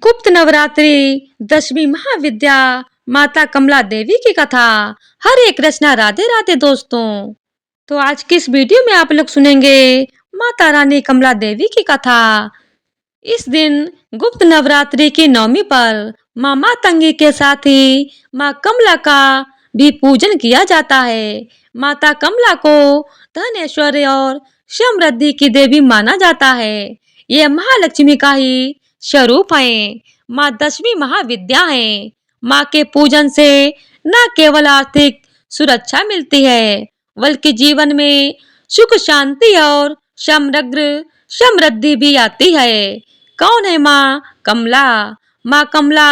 गुप्त नवरात्रि दशवीं महाविद्या माता कमला देवी की कथा। हर एक रचना राधे राधे दोस्तों। तो आज की इस वीडियो में आप लोग सुनेंगे माता रानी कमला देवी की कथा। इस दिन गुप्त नवरात्रि की नवमी पर माँ मातंगी के साथ ही माँ कमला का भी पूजन किया जाता है। माता कमला को धन ऐश्वर्य और समृद्धि की देवी माना जाता है। ये महालक्ष्मी का ही स्वरूप है। माँ दशवीं महाविद्या है। माँ के पूजन से न केवल आर्थिक सुरक्षा मिलती है बल्कि जीवन में सुख शांति और समृद्धि भी आती है। कौन है माँ कमला? माँ कमला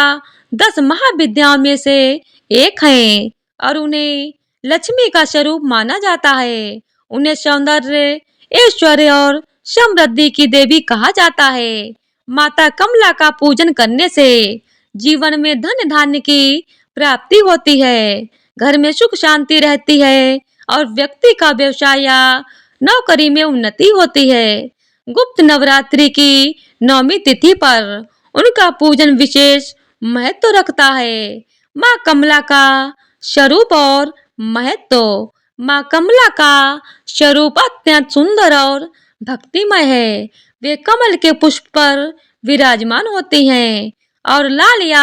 10 महाविद्याओं में से एक है और उन्हें लक्ष्मी का स्वरूप माना जाता है। उन्हें सौंदर्य, ऐश्वर्य और समृद्धि की देवी कहा जाता है। माता कमला का पूजन करने से जीवन में धन धान्य की प्राप्ति होती है, घर में सुख शांति रहती है और व्यक्ति का व्यवसाय या नौकरी में उन्नति होती है। गुप्त नवरात्रि की नवमी तिथि पर उनका पूजन विशेष महत्व रखता है। माँ कमला का स्वरूप और महत्व। माँ कमला का स्वरूप अत्यंत सुंदर और भक्तिमय है। वे कमल के पुष्प पर विराजमान होती हैं और लाल या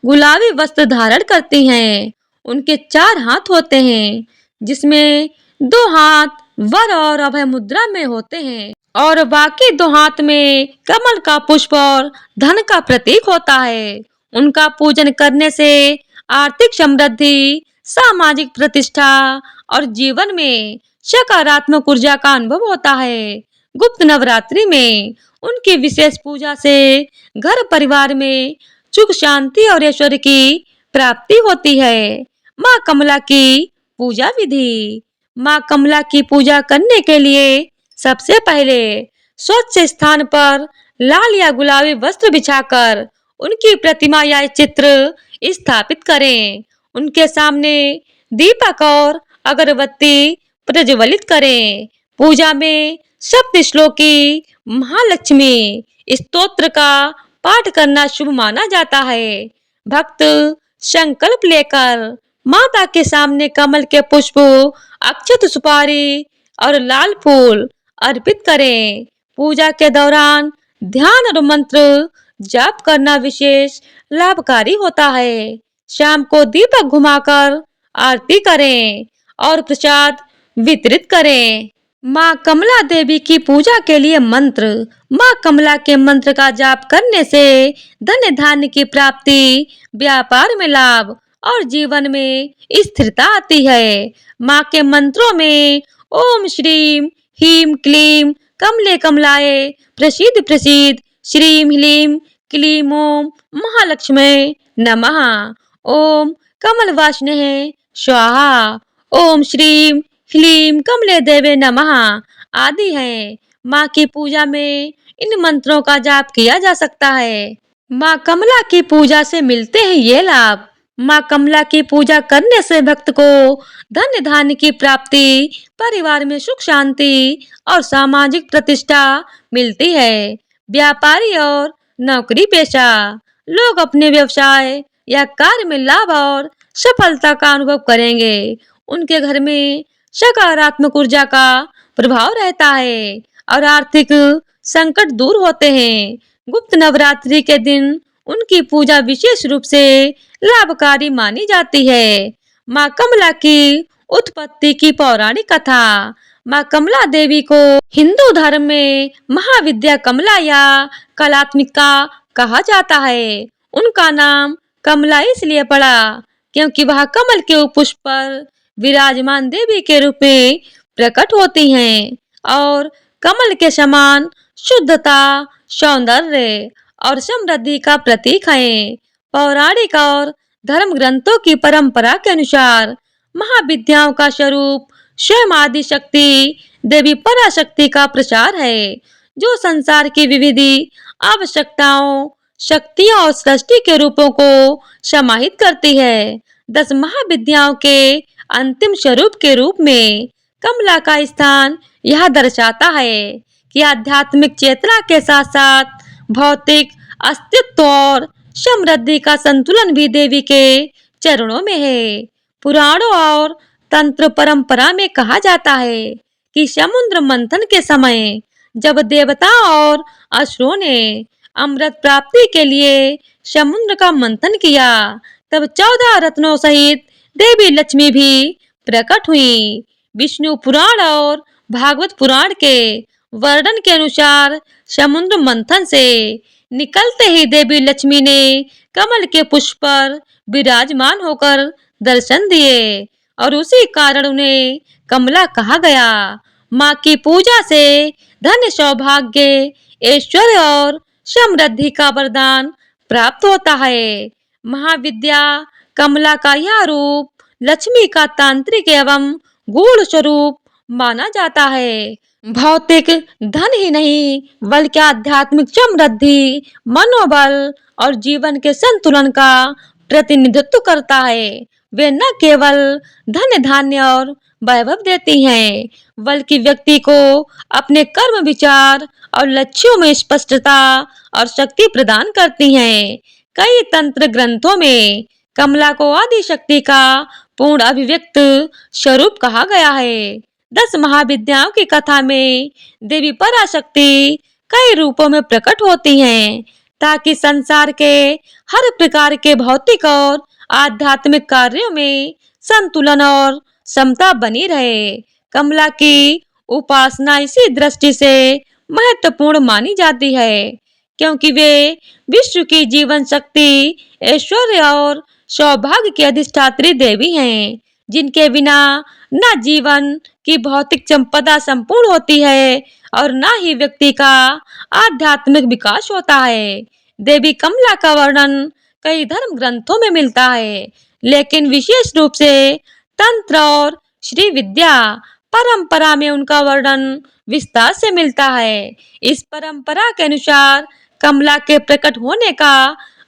गुलाबी वस्त्र धारण करती हैं। उनके 4 हाथ होते हैं जिसमें 2 हाथ वर और अभय मुद्रा में होते हैं और बाकी 2 हाथ में कमल का पुष्प और धन का प्रतीक होता है। उनका पूजन करने से आर्थिक समृद्धि, सामाजिक प्रतिष्ठा और जीवन में सकारात्मक ऊर्जा का अनुभव होता है। गुप्त नवरात्रि में उनकी विशेष पूजा से घर परिवार में सुख शांति और ऐश्वर्य की प्राप्ति होती है। माँ कमला की पूजा विधि। माँ कमला की पूजा करने के लिए सबसे पहले स्वच्छ स्थान पर लाल या गुलाबी वस्त्र बिछाकर उनकी प्रतिमा या चित्र स्थापित करें। उनके सामने दीपक और अगरबत्ती प्रज्वलित करें। पूजा में सप्त श्लोकी महालक्ष्मी स्तोत्र का पाठ करना शुभ माना जाता है। भक्त संकल्प लेकर माता के सामने कमल के पुष्प, अक्षत, सुपारी और लाल फूल अर्पित करें। पूजा के दौरान ध्यान और मंत्र जाप करना विशेष लाभकारी होता है। शाम को दीपक घुमाकर आरती करें और प्रसाद वितरित करें। माँ कमला देवी की पूजा के लिए मंत्र। माँ कमला के मंत्र का जाप करने से धन धान्य की प्राप्ति, व्यापार में लाभ और जीवन में स्थिरता आती है। माँ के मंत्रों में ओम श्रीम ह्रीम क्लीम कमले कमलाए प्रसीद प्रसीद श्रीम ह्रीम क्लीम ओम महालक्ष्मी नमः। ओम कमल वासने स्वाहा। ओम श्रीम ह्रीम कमले देवे नमः आदि हैं। माँ की पूजा में इन मंत्रों का जाप किया जा सकता है। माँ कमला की पूजा से मिलते हैं ये लाभ। माँ कमला की पूजा करने से भक्त को धन धान्य की प्राप्ति, परिवार में सुख शांति और सामाजिक प्रतिष्ठा मिलती है। व्यापारी और नौकरी पेशा लोग अपने व्यवसाय या कार्य में लाभ और सफलता का अनुभव करेंगे। उनके घर में सकारात्मक ऊर्जा का प्रभाव रहता है और आर्थिक संकट दूर होते हैं। गुप्त नवरात्रि के दिन उनकी पूजा विशेष रूप से लाभकारी मानी जाती है। माँ कमला की उत्पत्ति की पौराणिक कथा। माँ कमला देवी को हिंदू धर्म में महाविद्या कमला या कलात्मिका कहा जाता है। उनका नाम कमला इसलिए पड़ा क्योंकि वह कमल के पुष्प पर विराजमान देवी के रूप में प्रकट होती हैं और कमल के समान शुद्धता, सौंदर्य और समृद्धि का प्रतीक हैं। पौराणिक और धर्म ग्रंथों की परंपरा के अनुसार महाविद्याओं का स्वरूप स्वयं आदि शक्ति देवी पराशक्ति का प्रचार है, जो संसार की विविध आवश्यकताओं, शक्तियों और सृष्टि के रूपों को समाहित करती है। 10 महाविद्याओं के अंतिम स्वरूप के रूप में कमला का स्थान यह दर्शाता है कि आध्यात्मिक चेतना के साथ साथ भौतिक अस्तित्व और समृद्धि का संतुलन भी देवी के चरणों में है। पुराणों और तंत्र परंपरा में कहा जाता है कि समुद्र मंथन के समय जब देवता और असुरों ने अमृत प्राप्ति के लिए समुद्र का मंथन किया, तब 14 रत्नों सहित देवी लक्ष्मी भी प्रकट हुई। विष्णु पुराण और भागवत पुराण के वर्णन के अनुसार समुद्र मंथन से निकलते ही देवी लक्ष्मी ने कमल के पुष्प पर विराजमान होकर दर्शन दिए और उसी कारण उन्हें कमला कहा गया। माँ की पूजा से धन, सौभाग्य, ऐश्वर्य और समृद्धि का वरदान प्राप्त होता है। महाविद्या कमला का यह रूप लक्ष्मी का तांत्रिक एवं गूढ़ स्वरूप माना जाता है। भौतिक धन ही नहीं बल्कि आध्यात्मिक समृद्धि, मनोबल और जीवन के संतुलन का प्रतिनिधित्व करता है। वे न केवल धन, धान्य और वैभव देती हैं, बल्कि व्यक्ति को अपने कर्म, विचार और लक्ष्यों में स्पष्टता और शक्ति प्रदान करती हैं। कई तंत्र ग्रंथों में कमला को आदि शक्ति का पूर्ण अभिव्यक्त स्वरूप कहा गया है। 10 महाविद्याओं की कथा में देवी पराशक्ति कई रूपों में प्रकट होती हैं, ताकि संसार के हर प्रकार के भौतिक और आध्यात्मिक कार्यों में संतुलन और समता बनी रहे। कमला की उपासना इसी दृष्टि से महत्वपूर्ण मानी जाती है, क्योंकि वे विश्व की जीवन शक्ति, ऐश्वर्य और सौभाग्य की अधिष्ठात्री देवी हैं, जिनके बिना न जीवन की भौतिक संपदा संपूर्ण होती है और न ही व्यक्ति का आध्यात्मिक विकास होता है। देवी कमला का वर्णन कई धर्म ग्रंथों में मिलता है, लेकिन विशेष रूप से तंत्र और श्री विद्या परंपरा में उनका वर्णन विस्तार से मिलता है। इस परंपरा के अनुसार कमला के प्रकट होने का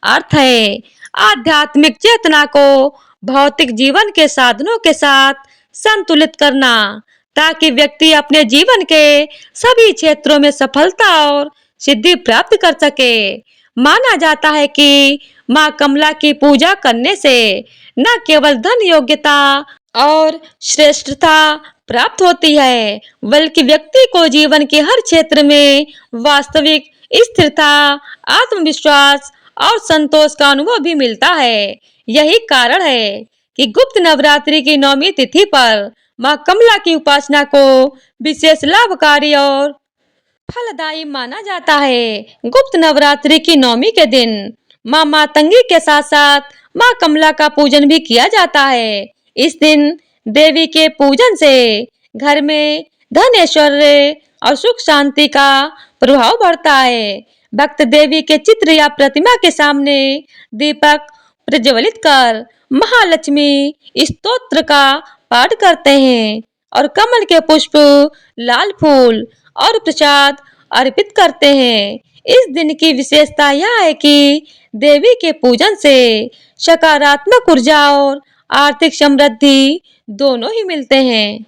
अर्थ है आध्यात्मिक चेतना को भौतिक जीवन के साधनों के साथ संतुलित करना, ताकि व्यक्ति अपने जीवन के सभी क्षेत्रों में सफलता और सिद्धि प्राप्त कर सके। माना जाता है कि माँ कमला की पूजा करने से न केवल धन, योग्यता और श्रेष्ठता प्राप्त होती है, बल्कि व्यक्ति को जीवन के हर क्षेत्र में वास्तविक स्थिरता, आत्मविश्वास और संतोष का अनुभव भी मिलता है। यही कारण है कि गुप्त नवरात्रि की 9वीं तिथि पर माँ कमला की उपासना को विशेष लाभकारी और फलदायी माना जाता है। गुप्त नवरात्रि की 9वीं के दिन माँ मातंगी के साथ साथ माँ कमला का पूजन भी किया जाता है। इस दिन देवी के पूजन से घर में धन, ऐश्वर्य और सुख शांति का प्रभाव बढ़ता है। भक्त देवी के चित्र या प्रतिमा के सामने दीपक प्रज्वलित कर महालक्ष्मी स्तोत्र का पाठ करते हैं और कमल के पुष्प, लाल फूल और प्रसाद अर्पित करते हैं। इस दिन की विशेषता यह है कि देवी के पूजन से सकारात्मक ऊर्जा और आर्थिक समृद्धि दोनों ही मिलते हैं।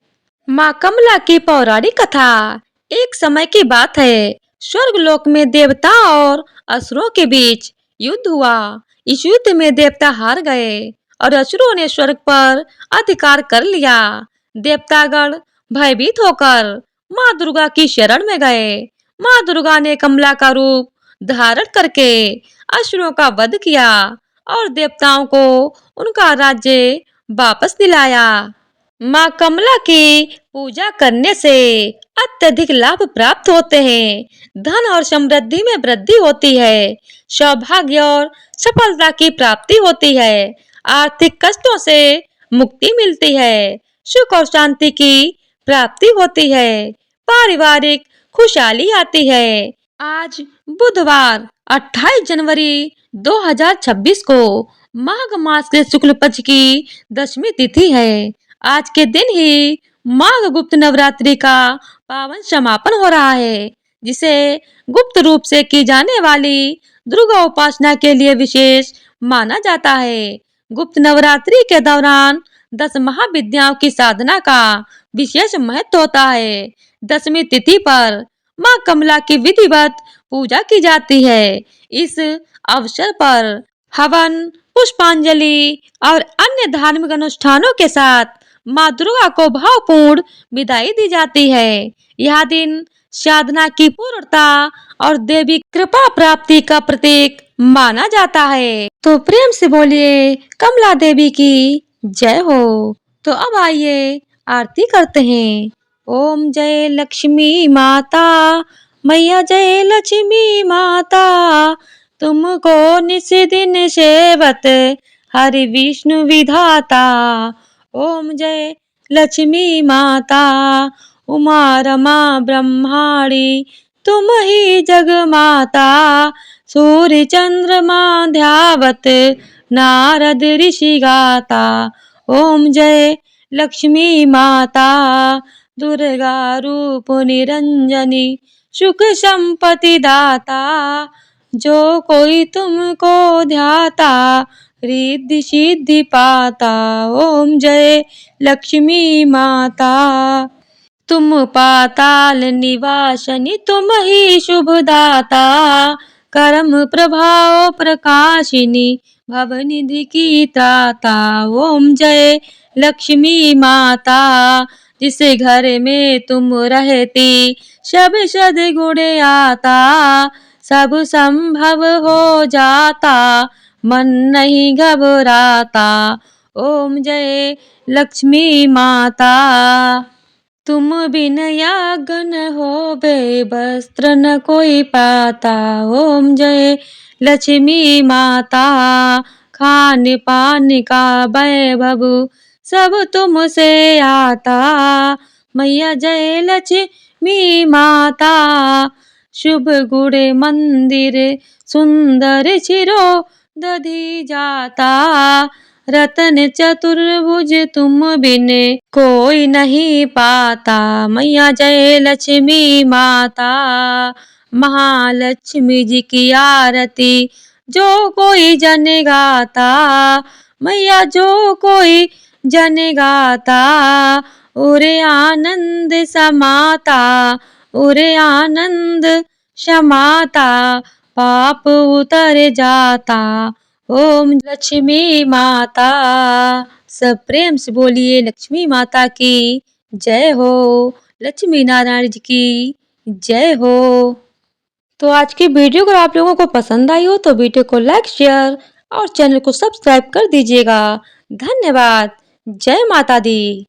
माँ कमला की पौराणिक कथा। एक समय की बात है, स्वर्गलोक में देवता और असुरों के बीच युद्ध हुआ। इस युद्ध में देवता हार गए और असुरों ने स्वर्ग पर अधिकार कर लिया। देवतागण भयभीत होकर माँ दुर्गा की शरण में गए। माँ दुर्गा ने कमला का रूप धारण करके असुरों का वध किया और देवताओं को उनका राज्य वापस दिलाया। माँ कमला की पूजा करने से अत्यधिक लाभ प्राप्त होते हैं। धन और समृद्धि में वृद्धि होती है, सौभाग्य और सफलता की प्राप्ति होती है, आर्थिक कष्टों से मुक्ति मिलती है, सुख और शांति की प्राप्ति होती है, पारिवारिक खुशहाली आती है। आज बुधवार 28 जनवरी 2026 को माघ मास के शुक्ल पक्ष की 10वीं तिथि है। आज के दिन ही माघ गुप्त नवरात्रि का पावन समापन हो रहा है, जिसे गुप्त रूप से की जाने वाली दुर्गा उपासना के लिए विशेष माना जाता है। गुप्त नवरात्रि के दौरान 10 महाविद्याओं की साधना का विशेष महत्व होता है। 10वीं तिथि पर माँ कमला की विधिवत पूजा की जाती है। इस अवसर पर हवन, पुष्पांजलि और अन्य धार्मिक अनुष्ठानों के साथ माँ दुर्गा को भावपूर्ण विदाई दी जाती है। यह दिन साधना की पूर्णता और देवी कृपा प्राप्ति का प्रतीक माना जाता है। तो प्रेम से बोलिए कमला देवी की जय हो। तो अब आइए आरती करते हैं। ओम जय लक्ष्मी माता, मैया जय लक्ष्मी माता, तुमको निस दिन सेवत हरि विष्णु विधाता। ओम जय लक्ष्मी माता, उमा रमा ब्रह्माणी, तुम ही जग माता, सूर्य चंद्रमा ध्यावत नारद ऋषि गाता। ओम जय लक्ष्मी माता, दुर्गा रूप निरंजनी, सुख संपत्ति दाता, जो कोई तुमको ध्याता रिद्धि सिद्धि पाता। ओम जय लक्ष्मी माता, तुम पाताल निवासनी, तुम ही शुभदाता, कर्म प्रभाव प्रकाशिनी, भवनिधि की त्राता। ओम जय लक्ष्मी माता, जिस घर में तुम रहती सब सद्गुण आता, सब संभव हो जाता, मन नहीं घबराता। ओम जय लक्ष्मी माता, तुम बिन याग न होवे, वस्त्र न कोई पाता। ओम जय लक्ष्मी माता, खान पान का वैभव सब तुमसे आता। मैया जय लक्ष्मी माता, शुभ गुण मंदिर सुंदर चिरो दधी जाता, रतन चतुर्भुज तुम बिन कोई नहीं पाता। मैया जय लक्ष्मी माता, महालक्ष्मी जी की आरती जो कोई जन गाता, मैया जो कोई जन गाता, उरे आनंद समाता, उरे आनंद समाता, पाप उतर जाता। ओम लक्ष्मी माता, सब प्रेम से बोलिए लक्ष्मी माता की जय हो। लक्ष्मी नारायण जी की जय हो। तो आज की वीडियो अगर आप लोगों को पसंद आई हो तो वीडियो को लाइक, शेयर और चैनल को सब्सक्राइब कर दीजिएगा। धन्यवाद। जय माता दी।